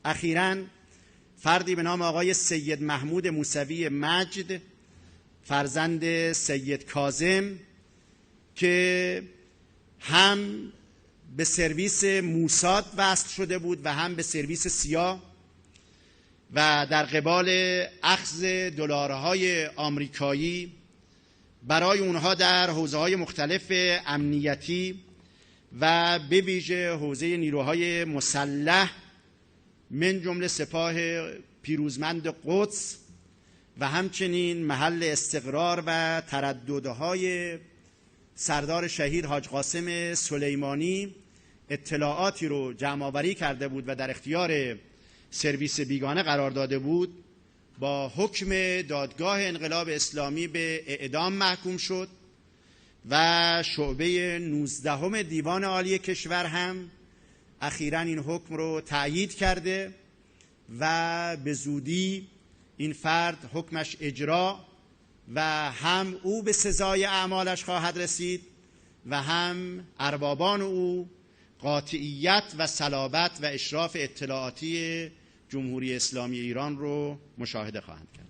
اخیراً فردی به نام آقای سید محمود موسوی مجد فرزند سید کاظم که هم به سرویس موساد وصل شده بود و هم به سرویس سیا و در قبال اخذ دلارهای آمریکایی برای اونها در حوزه‌های مختلف امنیتی و به ویژه حوزه نیروهای مسلح من جمله سپاه پیروزمند قدس و همچنین محل استقرار و ترددهای سردار شهید حاج قاسم سلیمانی اطلاعاتی رو جمع‌آوری کرده بود و در اختیار سرویس بیگانه قرار داده بود، با حکم دادگاه انقلاب اسلامی به اعدام محکوم شد و شعبه 19 دیوان عالی کشور هم اخیراً این حکم رو تأیید کرده و به زودی این فرد حکمش اجرا و هم او به سزای اعمالش خواهد رسید و هم اربابان او قاطعیت و صلابت و اشراف اطلاعاتی جمهوری اسلامی ایران رو مشاهده خواهند کرد.